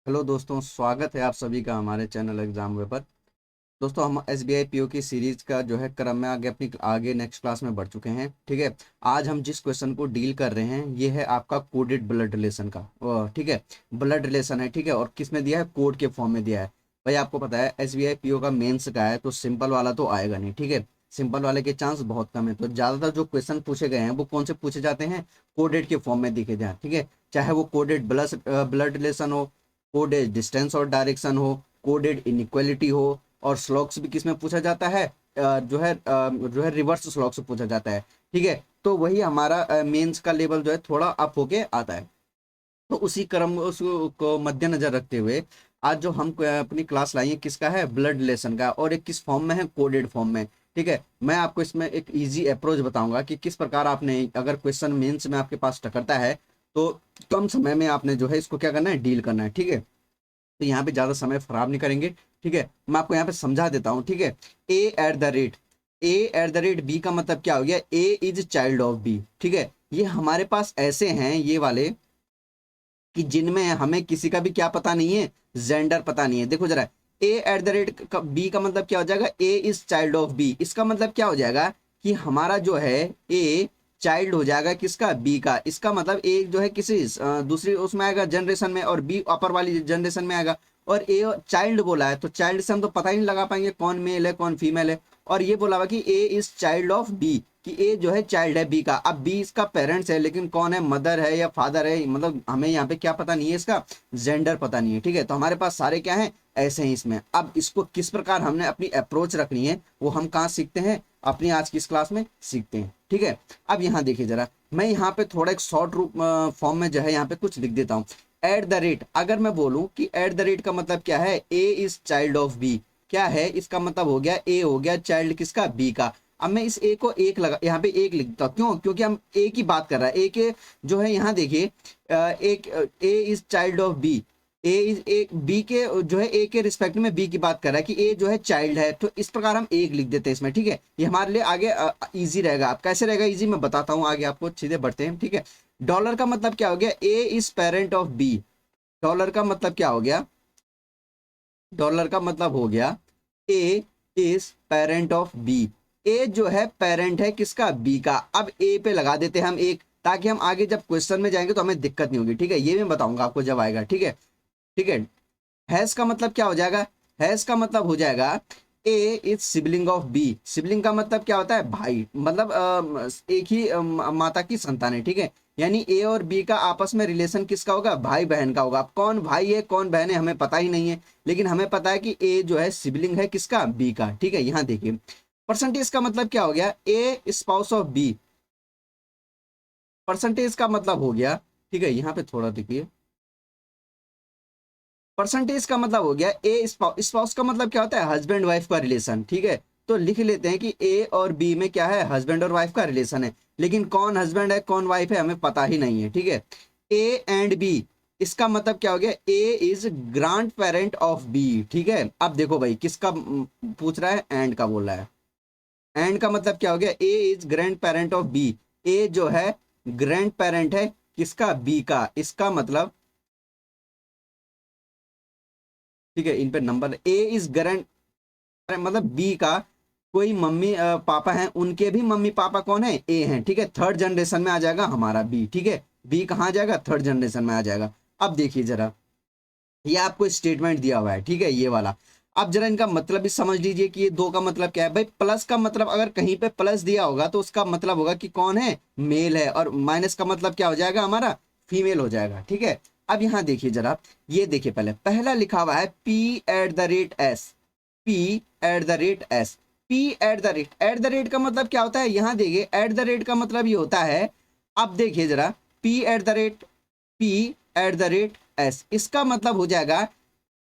Hello दोस्तों, स्वागत है आप सभी का हमारे चैनल एग्जाम वे पर। दोस्तों, हम एसबीआई पीओ की सीरीज का जो है क्रम में आगे नेक्स्ट क्लास में बढ़ चुके हैं। ठीक है। आज हम जिस क्वेश्चन को डील कर रहे हैं ये है आपका कोडेड ब्लड रिलेशन का। ठीक है। ब्लड रिलेशन है, ठीक है, और किस में दिया है? कोड के फॉर्म में दिया है। भाई आपको पता है एसबीआई पीओ का मेंस का है तो सिंपल वाला तो आएगा नहीं। ठीक है। सिंपल वाले के चांस बहुत कम है, तो ज्यादातर जो क्वेश्चन पूछे गए हैं वो कौन से पूछे जाते हैं? कोडेड के फॉर्म में दिखे जाए। ठीक है। चाहे वो कोडेड ब्लड रिलेशन हो, कोडेड डिस्टेंस और डायरेक्शन हो, कोडेड इनइक्वालिटी हो, और स्लॉक्स भी किस में पूछा जाता है? जो है रिवर्स स्लॉक से पूछा जाता है। ठीक है। तो वही हमारा मेंस का लेवल जो है थोड़ा अप होके आता है। तो उसी क्रम उसको मद्देनजर रखते हुए आज जो हम अपनी क्लास लाई है किसका है? ब्लड रिलेशन का। और एक किस फॉर्म में है? कोडेड फॉर्म में। ठीक है। मैं आपको इसमें एक इजी अप्रोच बताऊंगा कि किस प्रकार आपने, अगर क्वेश्चन मेंस में आपके पास टकरता है तो कम समय में आपने जो है इसको क्या करना है? डील करना है। ठीक है। तो यहाँ पे ज्यादा समय खराब नहीं करेंगे। ठीक है। मैं आपको यहाँ पे समझा देता हूँ। ठीक है। ए एट द रेट बी का मतलब क्या हो गया? A is child of B. ठीक है। ये हमारे पास ऐसे हैं ये वाले कि जिनमें हमें किसी का भी क्या पता नहीं है? जेंडर पता नहीं है। देखो जरा, ए एट द रेट बी का मतलब क्या हो जाएगा? A is child of B. इसका मतलब क्या हो जाएगा कि हमारा जो है ए चाइल्ड हो जाएगा किसका? बी का। इसका मतलब ए जो है किसी दूसरी उसमें आएगा जनरेशन में, और बी अपर वाली जनरेशन में आएगा। और ए चाइल्ड बोला है तो चाइल्ड से हम तो पता ही नहीं लगा पाएंगे कौन मेल है कौन फीमेल है। और ये बोला हुआ कि ए इज चाइल्ड ऑफ बी, कि ए जो है चाइल्ड है बी का। अब बी इसका पेरेंट्स है, लेकिन कौन है? मदर है या फादर है? मतलब हमें यहाँ पे क्या पता नहीं है? इसका जेंडर पता नहीं है। ठीक है। तो हमारे पास सारे क्या है? ऐसे ही इसमें। अब इसको किस प्रकार हमने अपनी अप्रोच रखनी है वो हम कहाँ सीखते हैं? अपनी आज की इस क्लास में सीखते हैं। ठीक है। अब यहाँ देखिए जरा, मैं यहाँ पे थोड़ा एक शॉर्ट रूप फॉर्म में जो है यहाँ पे कुछ लिख देता हूँ। एट द रेट, अगर मैं बोलूं कि एट द रेट का मतलब क्या है? ए इज चाइल्ड ऑफ बी। क्या है इसका मतलब? हो गया ए हो गया चाइल्ड किसका? बी का। अब मैं इस ए को एक लगा, यहाँ पे एक लिखता हूँ। क्यों? क्योंकि हम ए की बात कर रहा है। ए के जो है यहाँ देखिए, एक A is child of B. A is a B के जो है ए के रिस्पेक्ट में बी की बात कर रहा है कि ए जो है चाइल्ड है, तो इस प्रकार हम एक लिख देते हैं इसमें। ठीक है। ये हमारे लिए आगे इजी रहेगा। आप कैसे रहेगा इजी मैं बताता हूँ आगे आपको, सीधे बढ़ते हैं। ठीक है। डॉलर का मतलब क्या हो गया? A is parent of B. Dollar का मतलब क्या हो गया? डॉलर का मतलब हो गया A is parent of B. A जो है पेरेंट है किसका? बी का। अब ए पे लगा देते हैं हम एक, ताकि हम आगे जब क्वेश्चन में जाएंगे तो हमें दिक्कत नहीं होगी। ठीक है। ये मैं बताऊंगा आपको जब आएगा। ठीक है। ठीक है। हैज का मतलब क्या हो जाएगा? हैज का मतलब हो जाएगा A is sibling of B. Sibling का मतलब क्या होता है? भाई, मतलब एक ही माता की संतान है। ठीक है। यानी ए और बी का आपस में रिलेशन किसका होगा? भाई बहन का होगा। अब कौन भाई है कौन बहन है हमें पता ही नहीं है, लेकिन हमें पता है कि ए जो है सिबलिंग है किसका? बी का। ठीक है। यहाँ देखिए, परसेंटेज का मतलब क्या हो गया? ए स्पाउस ऑफ बी। परसेंटेज का मतलब हो गया, ठीक है, यहाँ पे थोड़ा देखिए, परसेंटेज का मतलब हो गया ए स्पाउस का मतलब क्या होता है? हस्बैंड वाइफ का रिलेशन। ठीक है। तो लिख लेते हैं कि ए और बी में क्या है? हस्बैंड और वाइफ का रिलेशन है, लेकिन कौन हस्बैंड है कौन वाइफ है हमें पता ही नहीं है। ठीक है। ए एंड बी, इसका मतलब क्या हो गया? A is grandparent of B. ठीक है। अब देखो भाई किसका पूछ रहा है? एंड का बोल रहा है। एंड का मतलब क्या हो गया? A is grandparent of B. A जो है ग्रैंड पेरेंट है किसका? बी का। इसका मतलब, ठीक है, इन पे नंबर, ए इज ग्रैंड मतलब बी का कोई मम्मी पापा हैं, उनके भी मम्मी पापा कौन है? ए हैं। ठीक है। थर्ड जनरेशन में आ जाएगा हमारा बी। ठीक है। बी कहाँ आ जाएगा? थर्ड जनरेशन में आ जाएगा। अब देखिए जरा, ये आपको स्टेटमेंट दिया हुआ है। ठीक है, ये वाला। अब जरा इनका मतलब भी समझ लीजिए कि ये दो का मतलब क्या है। भाई प्लस का मतलब, अगर कहीं पे प्लस दिया होगा तो उसका मतलब होगा कि कौन है? मेल है। और माइनस का मतलब क्या हो जाएगा? हमारा फीमेल हो जाएगा। ठीक है। अब यहाँ देखिए जरा, ये देखिए, पहले पहला लिखा हुआ है P eight the rate S. P eight the rate S. P eight the rate का मतलब क्या होता है? यहाँ देखिए, एट द रेट का मतलब ये होता है, अब देखिए जरा, P eight the rate, P eight the rate S, इसका मतलब हो जाएगा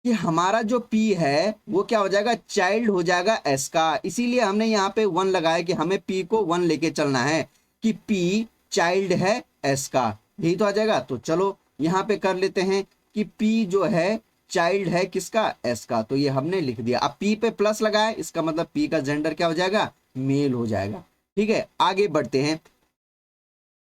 कि हमारा जो P है वो क्या हो जाएगा? चाइल्ड हो जाएगा S का। इसीलिए हमने यहाँ पे 1 लगाया कि हमें P को 1 लेके चलना है, कि P चाइल्ड है S का। यही तो आ जाएगा। तो चलो यहाँ पे कर लेते हैं कि P जो है चाइल्ड है किसका? S का। तो ये हमने लिख दिया। अब P पे प्लस लगाए, इसका मतलब P का जेंडर क्या हो जाएगा? मेल हो जाएगा। ठीक है। आगे बढ़ते हैं।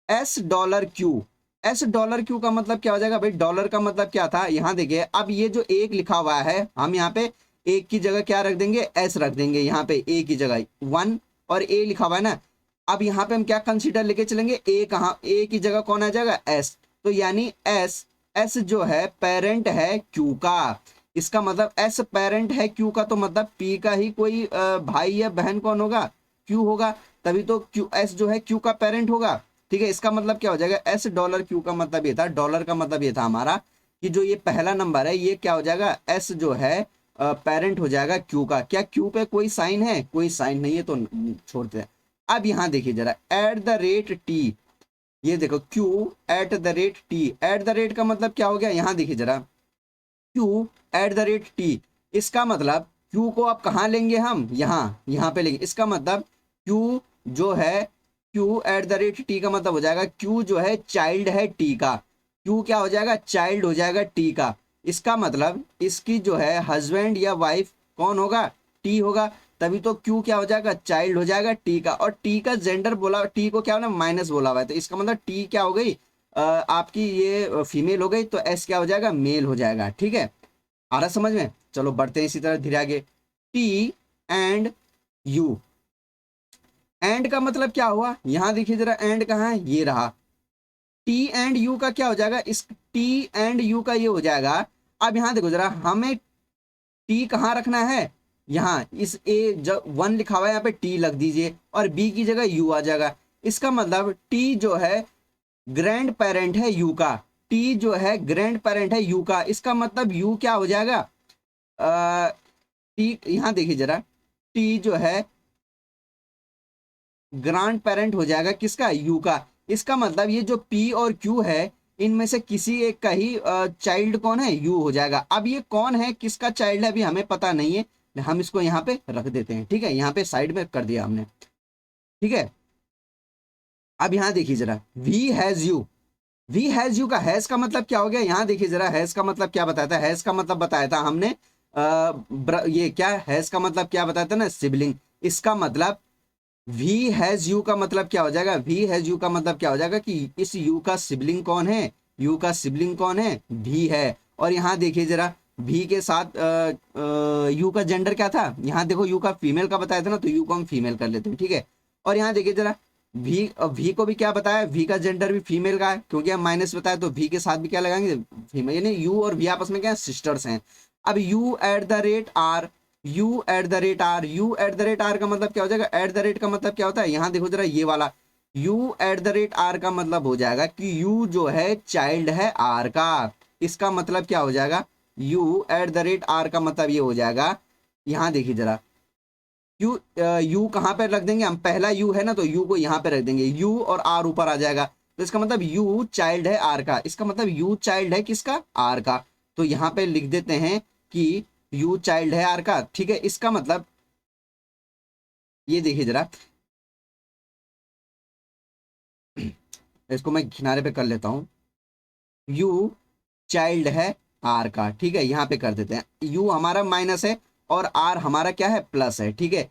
S dollar Q, S dollar Q का मतलब क्या हो जाएगा भाई, डॉलर का मतलब क्या था, यहाँ देखिए अब ये जो एक लिखा हुआ है हम यहाँ पे एक की जगह क्या रख देंगे, एस रख देंगे, यहाँ पे ए की जगह वन और ए लिखा हुआ है ना। अब यहाँ पे हम क्या कंसीडर लेके चलेंगे, ए कहाँ, ए की जगह कौन आ जाएगा, एस। तो यानी एस, एस जो है पेरेंट है क्यू का, इसका मतलब एस पेरेंट है क्यू का, तो मतलब पी का ही कोई भाई या बहन कौन होगा, क्यू होगा, तभी तो क्यू एस जो है क्यू का पेरेंट होगा। ठीक है, इसका मतलब क्या हो जाएगा, एस डॉलर क्यू का मतलब ये था, डॉलर का मतलब ये था हमारा कि जो ये पहला नंबर है ये क्या हो जाएगा, एस जो है पेरेंट हो जाएगा क्यू का। क्या क्यू पे कोई साइन है, कोई साइन नहीं है तो छोड़ते हैं। अब यहाँ देखिए जरा, एट द रेट टी, ये देखो Q eight the rate T, eight the rate का मतलब क्या हो गया, यहाँ देखिए जरा Q eight the rate T, इसका मतलब क्यू को आप कहाँ लेंगे, हम यहाँ पे लेंगे, इसका मतलब क्यू जो है, Q eight the rate T का मतलब हो जाएगा क्यू जो है चाइल्ड है टी का, क्यू क्या हो जाएगा, चाइल्ड हो जाएगा टी का। इसका मतलब इसकी जो है हस्बैंड या वाइफ कौन होगा, टी होगा, तभी तो क्यू क्या हो जाएगा, चाइल्ड हो जाएगा टी का। और टी का जेंडर बोला, टी को क्या होना, माइनस बोला हुआ है, तो इसका मतलब टी क्या हो गई, आपकी ये फीमेल हो गई, तो एस क्या हो जाएगा, मेल हो जाएगा। ठीक है, आ रहा समझ में, चलो बढ़ते हैं इसी तरह धीरे आगे। टी एंड यू, एंड का मतलब क्या हुआ, यहां देखिए जरा एंड कहाँ है, ये रहा। टी एंड यू का क्या हो जाएगा, इस टी एंड यू का ये हो जाएगा। अब यहां देखो जरा, हमें टी कहाँ रखना है, यहाँ इस ए जब वन लिखा हुआ है यहाँ पे टी लग दीजिए और बी की जगह यू आ जाएगा। इसका मतलब टी जो है ग्रैंड पेरेंट है यू का, टी जो है ग्रैंड पेरेंट है यू का, इसका मतलब यू क्या हो जाएगा, टी यहाँ देखिए जरा, टी जो है ग्रैंड पेरेंट हो जाएगा किसका, यू का। इसका मतलब ये जो पी और क्यू है इनमें से किसी एक का ही चाइल्ड कौन है, यू हो जाएगा। अब ये कौन है, किसका चाइल्ड है, अभी हमें पता नहीं है, हम इसको यहाँ पे रख देते हैं। ठीक है, यहाँ पे साइड में कर दिया हमने। ठीक है, अब यहाँ देखिए जरा, V has U, V has U का हैज का मतलब क्या हो गया, यहाँ देखिए जरा, हैज का मतलब क्या बताया था, हैज का मतलब बताया था हमने ये क्या, हैज का मतलब क्या बताया था ना, सिबलिंग। इसका मतलब वी हैज यू का मतलब क्या हो जाएगा, वी हैज यू का मतलब क्या हो जाएगा कि इस यू का सिबलिंग कौन है, यू का सिबलिंग कौन है, भी है। और यहाँ देखिए जरा, भी के साथ यू का जेंडर क्या था, यहाँ देखो यू का फीमेल का बताया था ना, तो यू को हम फीमेल कर लेते हैं। ठीक है, और यहाँ देखिए जरा, वी को भी क्या बताया, वी का जेंडर भी फीमेल का है, क्योंकि हम माइनस बताया तो वी के साथ भी क्या लगाएंगे, फीमेल, यानी यू और वी आपस में क्या सिस्टर्स हैं। अब U at the rate R, U at the rate R, U at the rate R का मतलब क्या हो जाएगा, एट द रेट का मतलब क्या होता है, यहाँ देखो जरा ये वाला U at the rate R का मतलब हो जाएगा कि यू जो है चाइल्ड है आर का। इसका मतलब क्या हो जाएगा, U at the rate R का मतलब ये हो जाएगा, यहाँ देखिए जरा, यू यू कहाँ पे रख देंगे हम, पहला यू है ना, तो यू को यहाँ पे रख देंगे, यू और आर ऊपर आ जाएगा, तो इसका मतलब यू चाइल्ड है आर का। इसका मतलब यू चाइल्ड है किसका, आर का, तो यहाँ पे लिख देते हैं कि यू चाइल्ड है आर का। ठीक है, इसका मतलब ये देखिए जरा, इसको मैं किनारे पे कर लेता हूँ, यू चाइल्ड है आर का। ठीक है, यहाँ पे कर देते हैं, यू हमारा माइनस है और आर हमारा क्या है, प्लस है। ठीक है,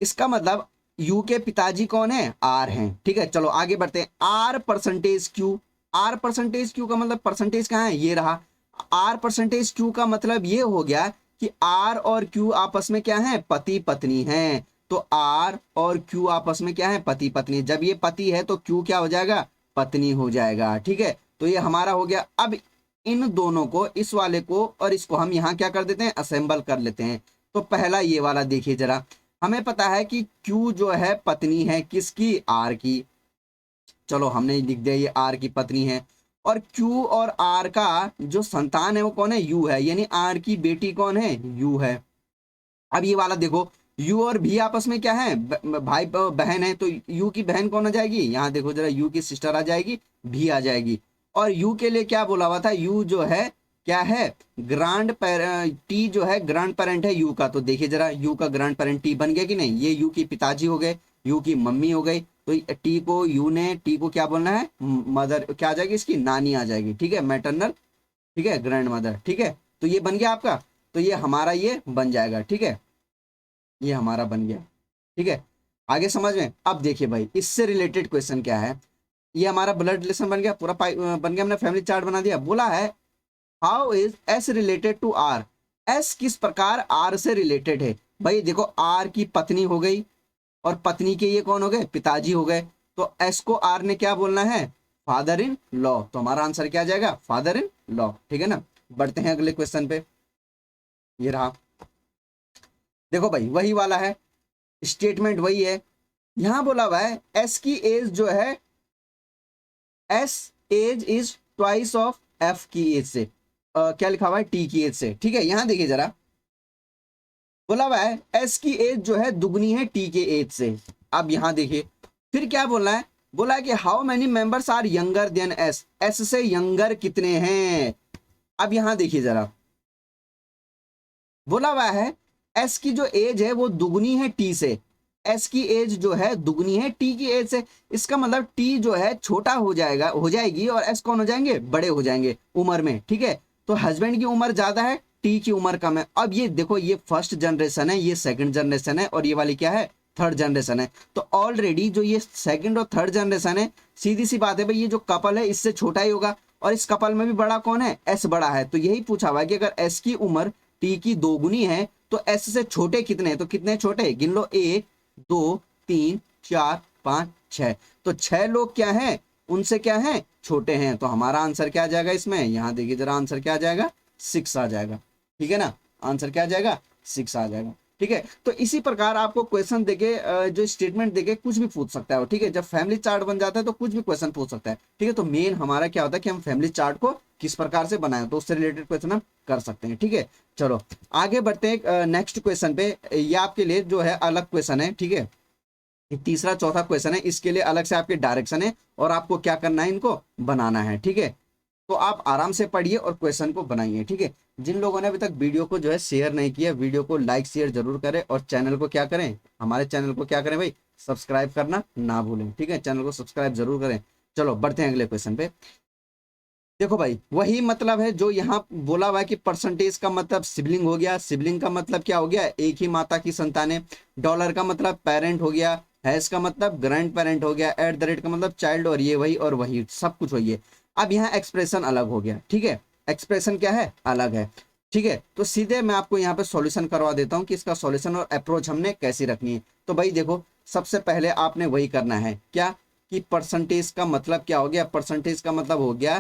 इसका मतलब यू के पिताजी कौन है, आर हैं। ठीक है, चलो आगे बढ़ते हैं, R percentage Q, R percentage Q का मतलब परसेंटेज कहाँ है, ये रहा। आर परसेंटेज क्यू का मतलब ये हो गया कि आर और क्यू आपस में क्या है, पति पत्नी हैं। तो आर और क्यू आपस में क्या है, पति पत्नी। जब ये पति है तो क्यू क्या हो जाएगा, पत्नी हो जाएगा। ठीक है, तो ये हमारा हो गया। अब इन दोनों को, इस वाले को और इसको हम यहाँ क्या कर देते हैं, असेंबल कर लेते हैं। तो पहला ये वाला देखिए जरा, हमें पता है कि Q जो है पत्नी है किसकी, R की। चलो हमने लिख दिया ये R की पत्नी है। और Q और R का जो संतान है वो कौन है, U है, यानी R की बेटी कौन है, U है। अब ये वाला देखो, U और V आपस में क्या है, भाई बहन है, तो U की बहन कौन आ जाएगी, यहाँ देखो जरा, U की सिस्टर आ जाएगी, V आ जाएगी। और U के लिए क्या बोला हुआ था, U जो है क्या है, ग्रांड पेरेंट, टी जो है ग्रांड पेरेंट है यू का। तो देखिए जरा, यू का ग्रांड पेरेंट टी बन गया कि नहीं, ये यू की पिताजी हो गए, यू की मम्मी हो गई। तो टी को, यू ने टी को क्या बोलना है, मदर क्या आ जाएगी, इसकी नानी आ जाएगी। ठीक है, मैटरनल, ठीक है, ग्रैंड मदर। ठीक है, तो ये बन गया आपका, तो ये हमारा ये बन जाएगा। ठीक है, ये हमारा बन गया। ठीक है, आगे समझ में। अब देखिए भाई, इससे रिलेटेड क्वेश्चन क्या है, ये हमारा ब्लड रिलेशन बन गया, पूरा बन गया, हमने फैमिली चार्ट बना दिया। बोला है how is S related to R, S किस प्रकार आर से रिलेटेड है। भाई देखो आर की पत्नी हो गई और पत्नी के ये कौन हो गए, पिताजी हो गए, तो एस को आर ने क्या बोलना है, फादर इन लॉ, तो हमारा आंसर क्या आ जाएगा, फादर इन लॉ। ठीक है ना, बढ़ते हैं अगले क्वेश्चन पे। ये रहा, देखो भाई वही वाला है, स्टेटमेंट वही है। यहां बोला हुआ है एस की एज जो है, S age is twice of F की एज से, क्या लिखा हुआ है, टी की एज से। ठीक है, यहां देखिए जरा, बोला हुआ है एस की एज जो है दुगनी है टी के एज से। अब यहां देखिए फिर क्या बोलना है, बोला है कि how many members are younger than S, S से यंगर कितने हैं। अब यहां देखिए जरा, बोला हुआ है एस की जो एज है वो दुगनी है टी से, एस की एज जो है दुगनी है टी की एज से। इसका मतलब टी जो है छोटा हो जाएगा, हो जाएगी, और एस कौन हो जाएंगे, बड़े हो जाएंगे उम्र में। ठीक है, तो हस्बैंड की उम्र ज्यादा है, टी की उम्र कम है। अब ये देखो, ये फर्स्ट जनरेशन है, ये सेकंड जनरेशन है, और ये वाली क्या है, थर्ड जनरेशन है। तो ऑलरेडी जो ये सेकंड और थर्ड जनरेशन है, सीधी सी बात है भाई, ये जो कपल है इससे छोटा ही होगा, और इस कपल में भी बड़ा कौन है, एस बड़ा है। तो यही पूछा हुआ है कि अगर एस की उम्र टी की दोगुनी है तो एस से छोटे कितने हैं, तो कितने छोटे गिन लो, 1 2 3 4 5 6, तो 6 लोग क्या हैं, उनसे क्या है, छोटे हैं। तो हमारा आंसर क्या आ जाएगा इसमें, यहां देखिए जरा, आंसर क्या आ जाएगा, 6 आ जाएगा। ठीक है ना, आंसर क्या आ जाएगा, 6 आ जाएगा। ठीक है, तो इसी प्रकार आपको क्वेश्चन देके जो स्टेटमेंट देके कुछ भी पूछ सकता है। ठीक है, जब फैमिली चार्ट बन जाता है तो कुछ भी क्वेश्चन पूछ सकता है। ठीक है, तो मेन हमारा क्या होता है कि हम फैमिली चार्ट को किस प्रकार से बनाए, तो उससे रिलेटेड क्वेश्चन हम कर सकते हैं। ठीक है, चलो आगे बढ़ते हैं नेक्स्ट क्वेश्चन पे। ये आपके लिए जो है अलग क्वेश्चन है। ठीक है, तीसरा चौथा क्वेश्चन है, इसके लिए अलग से आपके डायरेक्शन है और आपको क्या करना है, इनको बनाना है। ठीक है, तो आप आराम से पढ़िए और क्वेश्चन को बनाइए। ठीक है, जिन लोगों ने अभी तक वीडियो को जो है शेयर नहीं किया, वीडियो को लाइक शेयर जरूर करें, और चैनल को क्या करें, हमारे चैनल को क्या करें भाई, सब्सक्राइब करना ना भूलें। ठीक है, चैनल को सब्सक्राइब जरूर करें। चलो बढ़ते हैं अगले क्वेश्चन पे। देखो भाई वही मतलब है जो यहाँ बोला हुआ है कि परसेंटेज का मतलब सिबलिंग हो गया, सिबलिंग का मतलब क्या हो गया, एक ही माता की संतानें, डॉलर का मतलब पेरेंट हो गया, हैश का मतलब ग्रैंड पेरेंट हो गया, एट द रेट का मतलब चाइल्ड, और ये वही और वही सब कुछ वही है। अब यहाँ एक्सप्रेशन अलग हो गया। ठीक है, एक्सप्रेशन क्या है, अलग है। ठीक है, तो सीधे मैं आपको यहाँ पे सॉल्यूशन करवा देता हूँ कि इसका सॉल्यूशन और अप्रोच हमने कैसी रखनी है। तो भाई देखो, सबसे पहले आपने वही करना है क्या, कि परसेंटेज का मतलब क्या हो गया, परसेंटेज का मतलब हो गया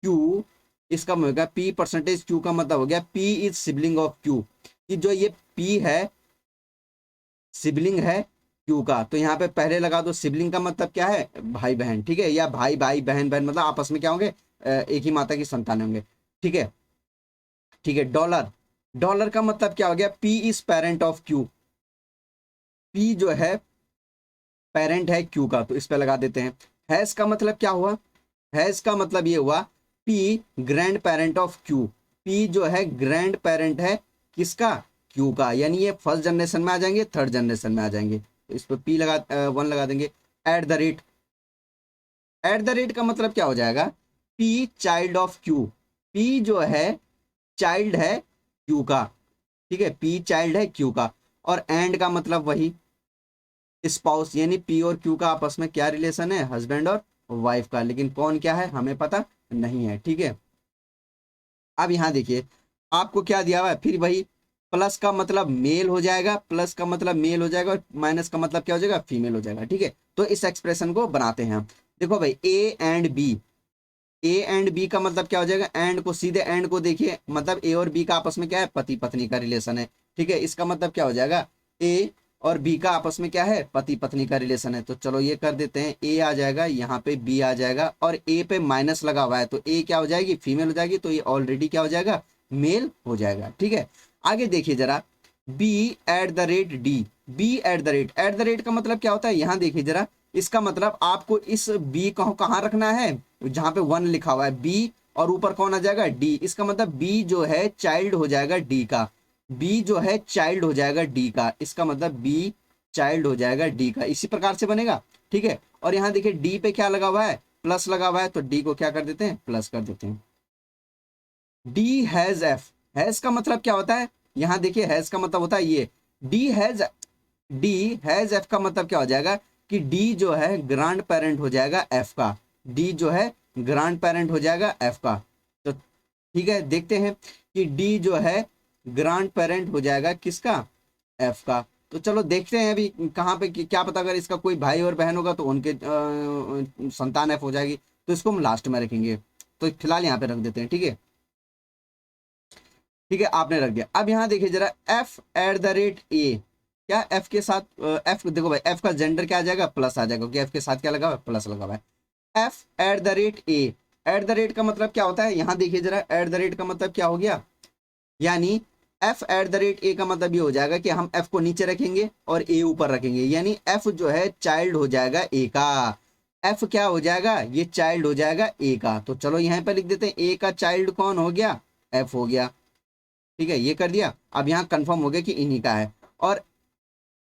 क्यू, इसका मतलब हो गया पी परसेंटेज, क्यू का मतलब हो गया P is sibling of Q, कि जो ये पी है सिबलिंग है क्यू का। तो यहाँ पे पहले लगा दो, सिबलिंग का मतलब क्या है, भाई बहन। ठीक है, या भाई भाई बहन बहन, मतलब आपस में क्या होंगे, एक ही माता की संतान होंगे। ठीक है, ठीक है, डॉलर, डॉलर का मतलब क्या हो गया, P is parent of Q, P जो है पेरेंट है क्यू का, तो इस पे लगा देते हैं। हैश का मतलब क्या हुआ, हैज का मतलब ये हुआ P grand parent of Q, P जो है ग्रैंड पेरेंट है किसका, क्यू का, यानी ये फर्स्ट जनरेशन में आ जाएंगे, थर्ड जनरेशन में आ जाएंगे, तो इस पर पी लगा 1 लगा देंगे। Eight the rate, eight the rate का मतलब क्या हो जाएगा, P child of Q, P जो है चाइल्ड है क्यू का। ठीक है, पी चाइल्ड है क्यू का। और एंड का मतलब वही स्पाउस, यानी पी और क्यू का आपस में क्या रिलेशन है, हस्बैंड और वाइफ का, लेकिन कौन क्या है हमें पता नहीं है। ठीक है, अब यहां देखिए आपको क्या दिया हुआ है, फिर वही प्लस का मतलब मेल हो जाएगा, प्लस का मतलब मेल हो जाएगा, और माइनस का मतलब क्या हो जाएगा, फीमेल हो जाएगा। ठीक है, तो इस एक्सप्रेशन को बनाते हैं हम। देखो भाई A and B, A and B का मतलब क्या हो जाएगा, एंड को सीधे एंड को देखिए, मतलब ए और बी का आपस में क्या है, पति पत्नी का रिलेशन है। ठीक है, इसका मतलब क्या हो जाएगा, ए और बी का आपस में क्या है, पति पत्नी का रिलेशन है। तो चलो ये कर देते हैं, ए आ जाएगा यहाँ पे, बी आ जाएगा, और ए पे माइनस लगा हुआ है तो ए क्या हो जाएगी, फीमेल हो जाएगी, तो ये ऑलरेडी क्या हो जाएगा, मेल हो जाएगा। ठीक है, आगे देखिए जरा, B at the rate D, B at the rate का मतलब क्या होता है, यहाँ देखिए जरा, इसका मतलब आपको इस बी को कहाँ रखना है, जहां पे 1 लिखा हुआ है बी, और ऊपर कौन आ जाएगा, डी। इसका मतलब बी जो है चाइल्ड हो जाएगा डी का, बी जो है चाइल्ड हो जाएगा डी का, इसका मतलब बी चाइल्ड हो जाएगा डी का, इसी प्रकार से बनेगा। ठीक है, और यहाँ देखिए डी पे क्या लगा हुआ है, प्लस लगा हुआ है, तो डी को क्या कर देते हैं, प्लस कर देते हैं। डी हैज एफ, हैज का मतलब क्या होता है, यहाँ देखिए हैज का मतलब होता है ये, D has, D has F का मतलब क्या हो जाएगा, कि डी जो है ग्रांड पेरेंट हो जाएगा एफ का, डी जो है ग्रांड पेरेंट हो जाएगा एफ का। तो ठीक है, देखते हैं कि डी जो है ग्रांड पेरेंट हो जाएगा किसका, एफ का। तो चलो देखते हैं अभी कहाँ पे, क्या पता अगर इसका कोई भाई और बहन होगा तो उनके संतान एफ हो जाएगी, तो इसको हम लास्ट में रखेंगे। तो फिलहाल यहाँ पे रख देते हैं, ठीक है। ठीक है, आपने रख दिया। अब यहाँ देखिए जरा, F eight the rate A, क्या एफ के साथ एफ, देखो भाई एफ का जेंडर क्या आ जाएगा, प्लस आ जाएगा, क्योंकि एफ के साथ क्या लगा हुआ है, प्लस लगा हुआ है। F eight the rate A, eight the rate का मतलब क्या होता है, यहाँ देखिए जरा, एट द रेट का मतलब क्या हो गया, यानी F eight the rate A का मतलब ये हो जाएगा कि हम एफ को नीचे रखेंगे और ए ऊपर रखेंगे, यानी एफ जो है चाइल्ड हो जाएगा ए का। एफ क्या हो जाएगा, ये चाइल्ड हो जाएगा ए का। तो चलो यहाँ पर लिख देते हैं, ए का चाइल्ड कौन हो गया, एफ हो गया। ठीक है, ये कर दिया। अब यहाँ कंफर्म हो गया कि इन्हीं का है। और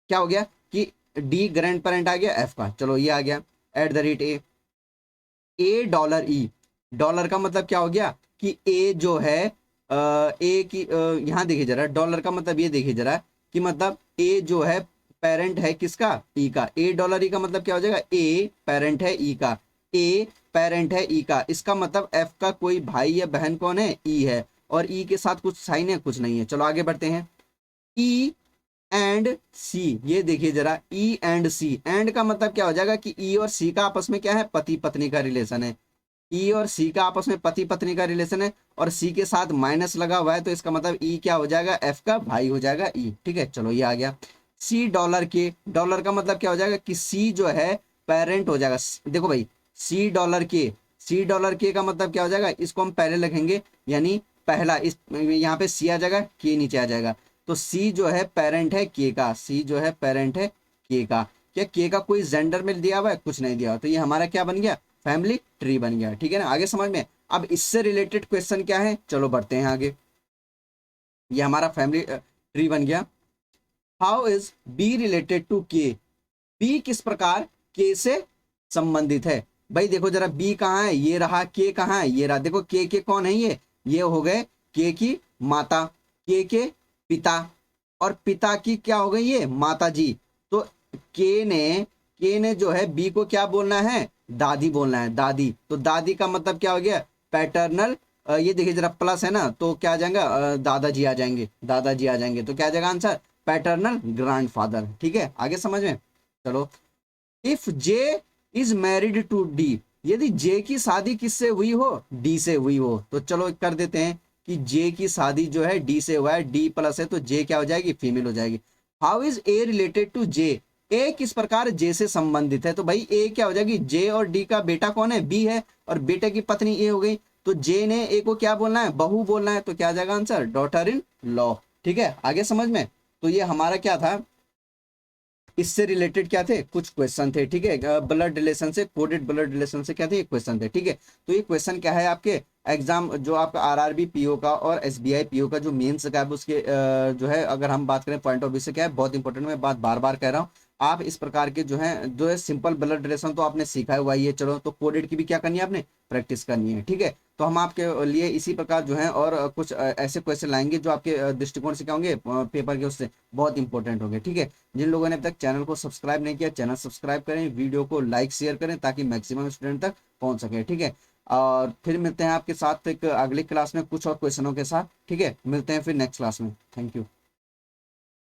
क्या हो गया कि डी ग्रैंड पेरेंट आ गया एफ का, चलो ये आ गया eight the rate A. A dollar E, dollar का मतलब क्या हो गया कि ए जो है ए की यहाँ देखिए जरा, डॉलर का मतलब ये देखिए जरा कि मतलब ए जो है पेरेंट है किसका, ई का। ए डॉलर ई का मतलब क्या हो जाएगा, ए पेरेंट है ई का, ए पेरेंट है ई का। इसका मतलब एफ का कोई भाई या बहन कौन है, ई है। और ई के साथ कुछ साइन है, कुछ नहीं है। चलो आगे बढ़ते हैं। ई एंड सी, ये देखिए जरा, ई एंड सी, एंड का मतलब क्या हो जाएगा कि ई और सी का आपस में क्या है, पति पत्नी का रिलेशन है। ई और सी का आपस में पति पत्नी का रिलेशन है, और सी के साथ माइनस लगा हुआ है, तो इसका मतलब ई क्या हो जाएगा, एफ का भाई हो जाएगा ई। ठीक है, चलो ये आ गया। सी डॉलर के, डॉलर का मतलब क्या हो जाएगा कि सी जो है पेरेंट हो जाएगा। देखो भाई, सी डॉलर के, सी डॉलर के का मतलब क्या हो जाएगा, इसको हम पहले लिखेंगे, यानी पहला, इस यहाँ पे सी आ जाएगा, के नीचे आ जाएगा। तो सी जो है पेरेंट है के का, सी जो है पेरेंट है के का। क्या के का कोई जेंडर में दिया हुआ है, कुछ नहीं दिया हुआ, तो ये हमारा क्या बन गया, फैमिली ट्री बन गया। ठीक है ना, आगे समझ में। अब इससे रिलेटेड क्वेश्चन क्या है, चलो बढ़ते हैं आगे। ये हमारा फैमिली ट्री बन गया। How is B related to K, B किस प्रकार के से संबंधित है। भाई देखो जरा, बी कहाँ है, ये रहा। के कहाँ है, ये रहा। देखो के कौन है, ये हो गए के की माता, के पिता, और पिता की क्या हो गई, ये माता जी। तो के ने जो है बी को क्या बोलना है, दादी बोलना है, दादी। तो दादी का मतलब क्या हो गया, पैटर्नल। ये देखिए जरा, प्लस है ना, तो क्या आ जाएगा, दादाजी आ जाएंगे, दादाजी आ जाएंगे। तो क्या आ जाएगा आंसर, पैटर्नल ग्रैंडफादर। ठीक है, आगे समझ में। चलो, if J is married to D, यदि जे की शादी किससे हुई हो, डी से हुई हो। तो चलो कर देते हैं कि जे की शादी जो है डी से हुआ है, डी प्लस है, तो जे क्या हो जाएगी, फीमेल हो जाएगी। How is A related to J, A किस प्रकार जे से संबंधित है। तो भाई ए क्या हो जाएगी, जे और डी का बेटा कौन है, बी है, और बेटे की पत्नी ए हो गई। तो जे ने ए को क्या बोलना है, बहू बोलना है। तो क्या आ जाएगा आंसर, डॉटर इन लॉ। ठीक है, आगे समझ में। तो ये हमारा क्या था, इससे रिलेटेड क्या थे, कुछ क्वेश्चन थे। ठीक है, ब्लड रिलेशन से, कोडेड ब्लड रिलेशन से क्या थे, क्वेश्चन थे। ठीक है, तो ये क्वेश्चन क्या है आपके एग्जाम, जो आपका आरआरबी पीओ का और एसबीआई पीओ का जो मेंस का है, उसके जो है अगर हम बात करें पॉइंट ऑफ व्यू से, क्या है बहुत इंपॉर्टेंट, मैं बात बार बार कह रहा हूँ। आप इस प्रकार के जो है सिंपल ब्लड रिलेशन तो आपने सीखा हुआ ही है। चलो, तो कोडेड की भी क्या करनी है, आपने प्रैक्टिस करनी है। ठीक है, तो हम आपके लिए इसी प्रकार जो है और कुछ ऐसे क्वेश्चन लाएंगे जो आपके दृष्टिकोण से क्या होंगे, पेपर के उससे बहुत इंपॉर्टेंट होंगे। ठीक है, जिन लोगों ने अब तक चैनल को सब्सक्राइब नहीं किया, चैनल सब्सक्राइब करें, वीडियो को लाइक शेयर करें, ताकि मैक्सिमम स्टूडेंट तक पहुंच सके। ठीक है, और फिर मिलते हैं आपके साथ एक अगली क्लास में कुछ और क्वेश्चनों के साथ। ठीक है, मिलते हैं फिर नेक्स्ट क्लास में। Thank you.